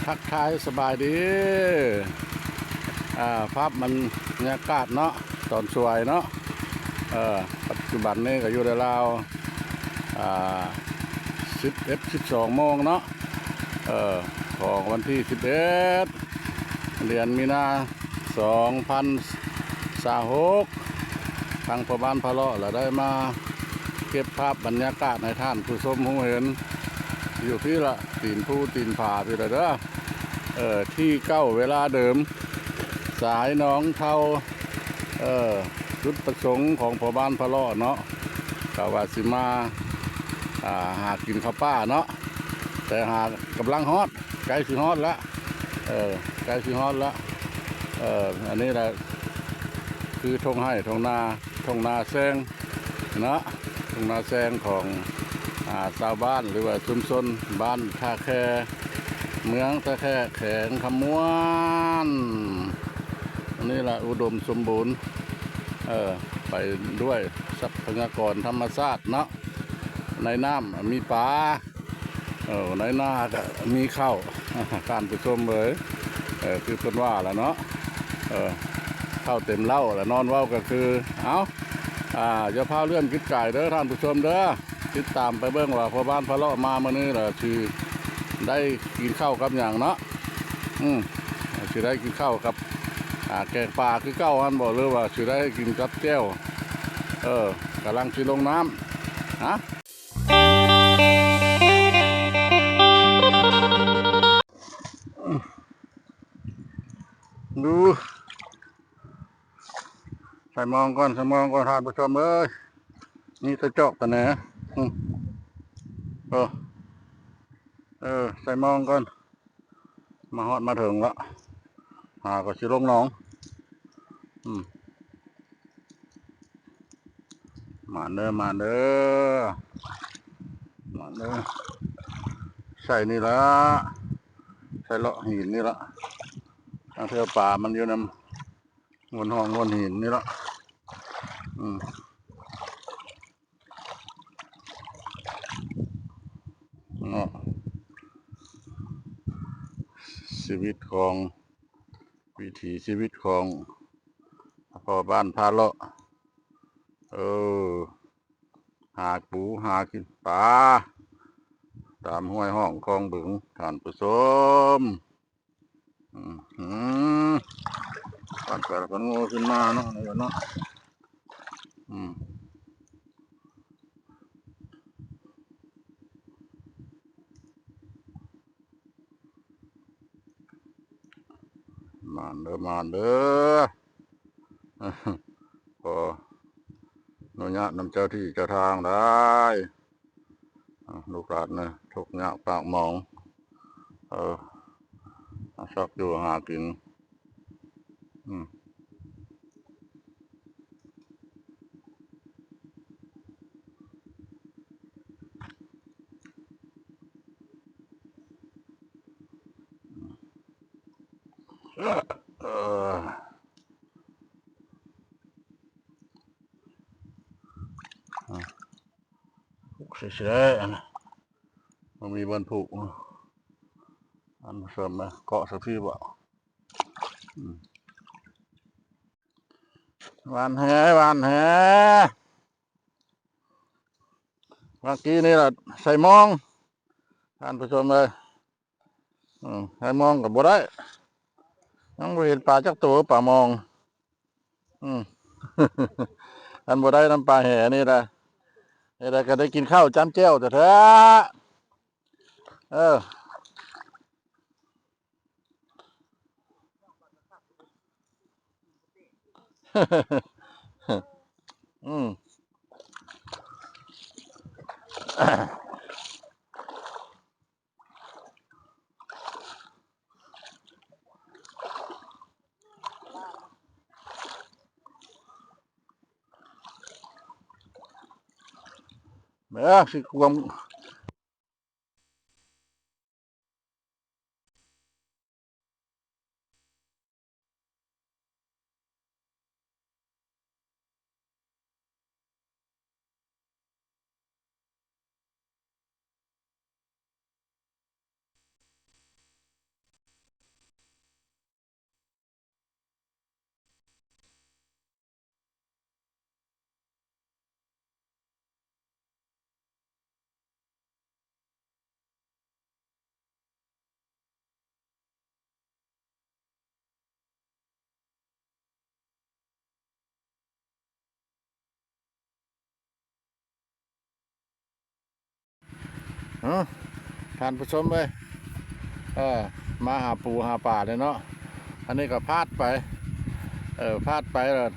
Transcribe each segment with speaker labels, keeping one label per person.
Speaker 1: ทักทายสบายดีภาพมันบรรยากาศเนาะตอนสวยเนาะปัจจุบันนี้ก็อยู่ในราว11 12 โมงเนาะของวันที่11เดือนมีนา2026ทางพ่อบ้านพะเลาะเราได้มาเก็บภาพบรรยากาศในท่านผู้ชมหูเห็นอยู่ที่ละตีนผู้ตีนผาพี่เด้อที่เก้าเวลาเดิมสายน้องเท่าจุดประสงค์ของพ่อบ้านพะเลาะเนาะกะว่าสิมาหากินข้าวป้าเนาะแต่หากำลังฮอตใกล้สิฮอตแล้วใกล้สิฮอตแล้วอันนี้แหละคือทงให้ทงนาแซงเนาะทงนาแซงของชาวบ้านหรือว่าชุมชนบ้านท่าแคเมืองท่าแคแข็งขมวนอันนี้แหละอุดมสมบูรณ์ไปด้วยทรัพยากรธรรมชาติเนาะในน้ำมีปลาในนาก็มีข้าวการผู้ชมเลยคือคนว่าแหละเนาะข้าวเต็มเล่าแล้วนอนเว้าก็คืออย่าพาเลื่อนคิดไก่เด้อท่านผู้ชมเด้อติดตามไปเบื้องว่าพ่อบ้านพะเลาะมาเมื่อนี้แหละคือได้กินข้าวกับอย่างเนาะคือได้กินข้าวกับแกงปลาคือเก้าอันบอกเลยว่าคือได้กินกับแก้วกำลังชิลงน้ำดูใส่มองก่อนท่านผู้ชมเอ้ยนี่ตะจอกตะแหน่ใส่มองก่อนมาฮอดมาถึงละก็ชิลงน้องมาเด้อใส่นี่ละใส่เลาะหินนี่ละทางเทือป่ามันอยู่ในงวนห้องงวนหินนี่ละชีวิตของวิถีชีวิตของพ่อบ้านพาเลาะหาปูหากินปลาตามห้วยห้องคลองบึงท่านผู้ชมปัดกระงูขึ้นมาเนาะนี่เนาะมาเด้อพอหนุญาตนำเจ้าที่เจ้าทางได้ลูกหลานนะทุกยากปากหมองชอบอยู่หากินผูกเฉยๆนะมันมีบรรผูกอันเสริมนะเกาะสักทีบ่วานแหเมื่อกี้นี่แหละใส่มองท่านผู้ชมเลยใส่มองกับบ่ได้ยังบ่เห็นปลาจักตัวปลามองอันบ่ได้น้ำปลาแห่นี่แหละนี่แหละก็ได้กินข้าวจ้ำแจ้วแต่เถอะสิความ เนาะท่านผู้ชมเลยมาหาปูหาป่าเลยเนาะอันนี้ก็พลาดไปพลาดไปแล้ว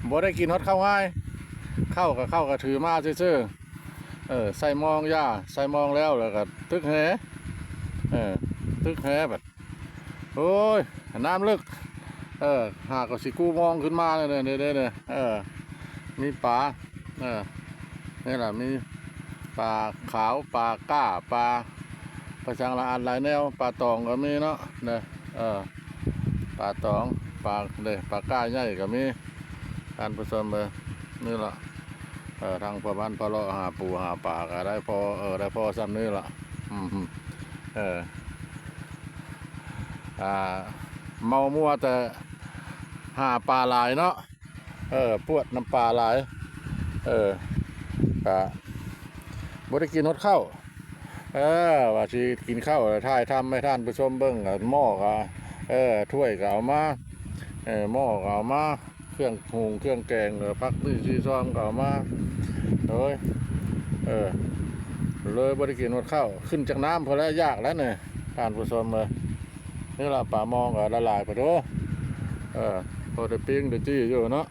Speaker 1: บ่ได้กินฮอดข้าวง่ายเข้าก็ถือมาซื่อใส่มองย่าใส่มองแล้วก็ตึกแหตึกแหแบบโอ้ยน้ำลึกหากก็สิกู้มองขึ้นมาเลยเนี่ยมีปลานี่แหละมีปลาขาวปลาก้าปลาช่างละอันหลายแนวปลาตองก็มีเนาะเนี่ยปลาตองปลาปลาก้าใหญ่ก็มีการผสมเลยนี่แหละทางประมาณพอเราหาปูหาปลาก็ได้พอได้พอซ้ำนี่ละเมามัวแต่หาปลาหลายเนาะปวดน้ำปลาหลายกะบ่ได้กินฮอดข้าวว่าสิกินข้าวถ่ายทำให้ท่านผู้ชมเบิ่งหม้อก็ถ้วยก็เอามาหม้อก็เอามาเครื่องหุงเครื่องแกงพักซีซ้อมก็เอามาเลยบ่ได้กินฮอดข้าวขึ้นจากน้ำพอแล้วยากแล้วเนี่ยท่านผู้ชมเลยนี่ล่ะปลามองก็ละลายไปดูพอได้ปิ้งได้จี้อยู่เนาะ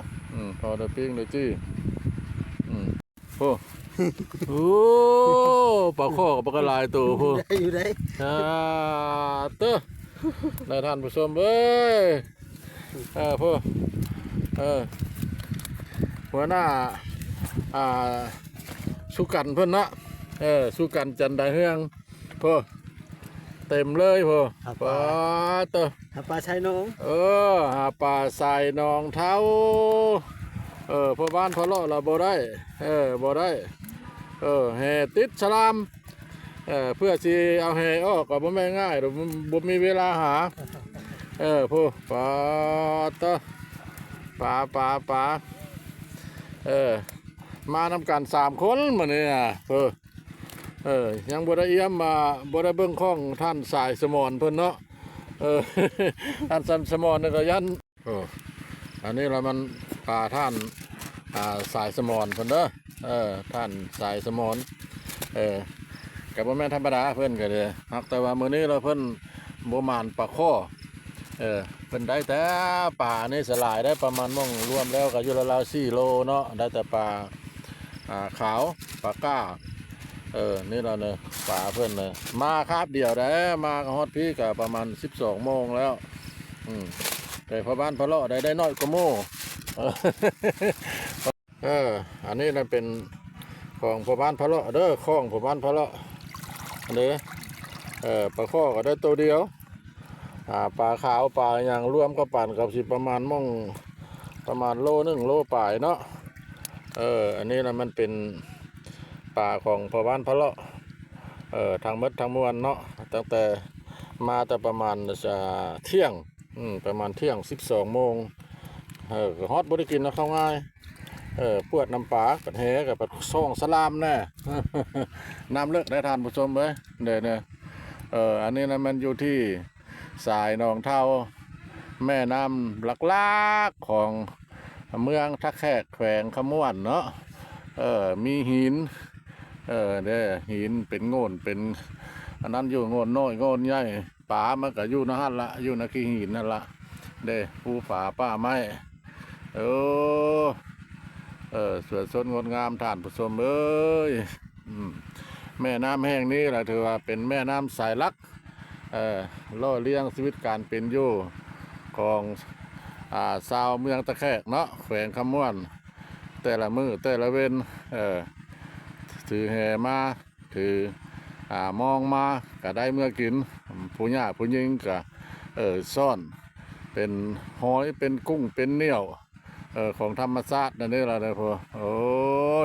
Speaker 1: พอได้ปิ้งได้จี้โอ้ปลาข้อกับปลากระลายตัวพู
Speaker 2: อยู่ได้
Speaker 1: เต้อได้ท่านผู้ชมเอ้ยพูหัวหน้าสุกันเพิ่นนะสุกันจันได้เฮืองพูเต็มเลยพูปลาเต้อ
Speaker 2: หาปลาชายน้อง
Speaker 1: หาปลาใส่นองเท้าพอบ้านพอเลาะเราบ่ได้บ่ได้แห่ติดสลามเพื่อสิเอาแห่ออกก็บ่แม่ง่ายหรอกบ่มีเวลาหาผู้ปลาตะปลามานำกัน3 คนมื้อนี้ยังบ่ได้เอี่ยมมาบ่ได้เบิ่งข้องท่านสายสมรเพิ่นเนาะท่านสมรนี่ก็ยันอันนี้เรามันปลาท่านสายสมรเพิ่นเด้อท่านสายสมรกับบ่แม่นธรรมดาเพิ่นก็เลยแต่ว่ามื้อนี้เราเพิ่นบ่มานปลาข้อเพิ่นได้แต่ปลานี่สลายได้ประมาณม่องรวมแล้วก็อยู่ราวๆ4 โลเนาะได้แต่ปลาขาวปลาก้านี่เราเนี่ยปลาเพิ่นเลยมาคาบเดียวได้มาฮอดพี่ก็ประมาณ12 โมงแล้วแต่พอบ้านพอเลาะได้น้อยกว่าโม่อันนี้นั่นเป็นของพอบ้านพะเลาะเด้อข้องพอบ้านพะเลาะอันนี้ปลาข้อก็ได้ตัวเดียวปลาขาวปลาอย่างร่วมก็ปั่นกับสิประมาณม่องประมาณโล 1 โลปลายเนาะอันนี้นะมันเป็นปลาของพอบ้านพะเลาะทางมดทางมวลเนาะตั้งแต่มาแต่ประมาณเที่ยงประมาณเที่ยง12 โมงฮอตบริกินนะเข้าง่ายปวดน้ำปลากับแหกับปลาซ่องสลามแน่น้ำเลิกได้ทานผู้ชมเลยเนี่ยอันนี้นะมันอยู่ที่สายหนองเท่าแม่น้ำหลักๆของเมืองทักแขกแขวงขมวนเนาะมีหินหินเป็นโง่นเป็นอันนั้นอยู่โง่นน้อยโง่นใหญ่ป่ามันก็อยู่นะฮั่นละอยู่นะขี้หินนั่นละภูฝาป้าไม้สวยสดงดงามท่านผู้ชมเอ้ยแม่น้ำแห่งนี้แหละถือว่าเป็นแม่น้ำสายหลักล่อเลี้ยงชีวิตการเป็นอยู่ของชาวเมืองตะแคกเนาะแขวงขมวนแต่ละมือแต่ละเว้นถือแห่มาถือมองมาก็ได้เมื่อกินผู้หญิงผู้หญิงก็ซ่อนเป็นหอยเป็นกุ้งเป็นเนี่ยวของธรรมชาตินั่นนี่แหละนะพ่อโอ้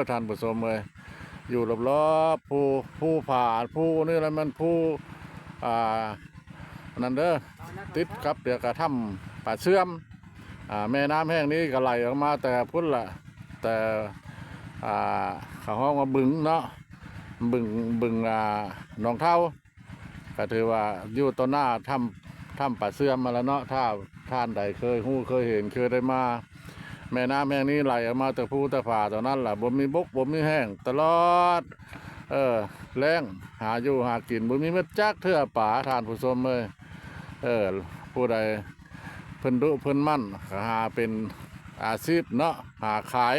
Speaker 1: ท่านผู้ชมเลยอยู่รอบๆผู้ผาผู้นี่แหละมันผู้นั่นเด้อติดครับเดี๋ยวกระทำป่าเชื่อมแม่น้ำแห้งนี้ก็ไหลออกมาแต่พุ่นละแต่เขาห้องว่าบึงเนาะบึงหนองเท่าก็ถือว่าอยู่ต้นหน้าถ้ำป่าเชื่อมมาแล้วเนาะถ้าท่านใดเคยเห็นเคยได้มาแม่น้ำแห้งนี้ไหลออกมาแต่ภูแต่ผาตอนนั้นแหละบ่มีบกบ่มีแห้งตลอด แรงหาอยู่หากินบ่มีเม็ดจักเทื่อป่าท่านผู้ชมเอ้ยผู้ใดเพิ่นดุเพิ่นมั่นก็หาเป็นอาชีพเนาะหาขาย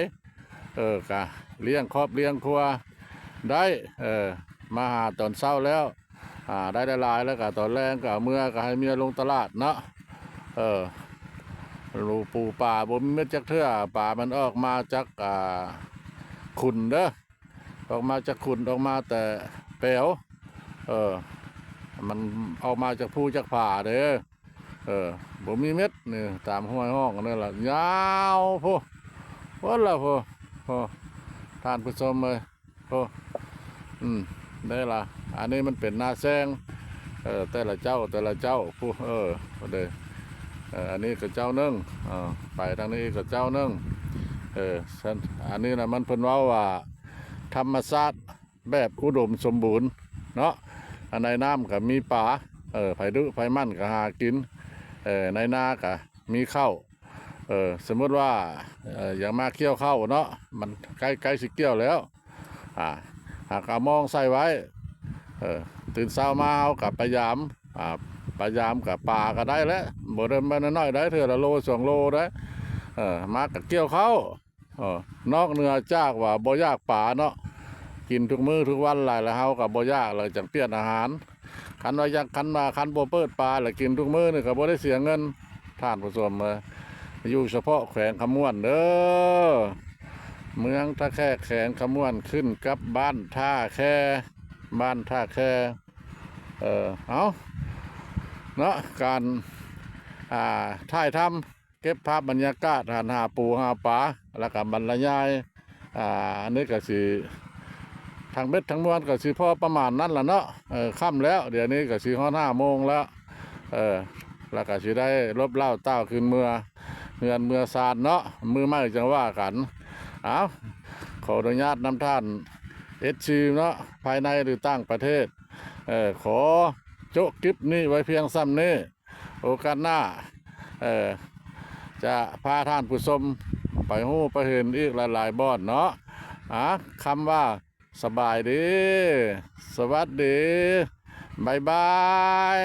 Speaker 1: ก็เลี้ยงครอบเลี้ยงครัวได้มาหาตอนเช้าแล้วได้หลายแล้วก็ตอนแรงก็เอาเมื่อก็ให้เมียลงตลาดเนาะรูปูป่าบ่มีเม็ดจักเทื่อป่ามันออกมาจากขุนเด้อออกมาจากขุนออกมาแต่แป๋วมันออกมาจากภูจากป่าเด้อบ่มีเม็ดนี่ตามห้วยห้องนั่นล่ะยาวพูว่าล่ะพูท่านผู้ชมเลยพูได้ล่ะอันนี้มันเป็นนาแซงแต่ละเจ้าผู้เด้ออันนี้ก็เจ้านึงไปทางนี้ก็เจ้านึงอันนี้นะมันเพิ่นเว้าว่าธรรมชาติแบบอุดมสมบูรณ์เนาะอันในน้ำก็มีป่าไผดุไผมั่นก็หากินในนาก็มีข้าวสมมติว่าอย่างมาเกี่ยวข้าวเนาะมันใกล้สิเกี่ยวแล้วหากเอามองใส่ไว้ตื่นเช้ามาเอากับพยายามกับป่าก็ได้แล้วบ่เดินไปน้อยได้เถอะละโล2 โลได้มากับเกี่ยวข้าวนอกเหนือจากว่าบ่ยากป่าเนาะกินทุกมื้อทุกวันหลายแล้วเฮากับบ่ยากเลยจังเปลี่ยนอาหารคันว่าอยากคันบ่เปิดปลาแล้วกินทุกมื้อนี่ก็บ่ได้เสียเงินท่านผู้ชมอยู่เฉพาะแขวงขมวนเด้อเมืองท่าแค่แขวงขมวนขึ้นกับบ้านท่าแค่เอาเนาะการถ่ายทำเก็บภาพบรรยากาศหาปูหาปลาแล้วก็บรรยายอันนี้ก็สิทางเบ็ดทั้งมวลก็สิพอประมาณนั้นล่ะเนาะค่ำแล้วเดี๋ยวนี้ก็สิฮอด5 โมงแล้วแล้วก็สิได้ลบเล่าเต้าขึ้นเมื่อซานเนาะมือไม่จังว่ากันเอาขออนุญาตนำท่านเนาะภายในหรือต่างประเทศขอโจ๊กคลิปนี้ไว้เพียงซ้ำนี้โอกาสหน้าจะพาท่านผู้ชมไปหู้ไปเห็นอีกหลายๆบ่อนเนาะคำว่าสบายดีสวัสดีบ๊ายบาย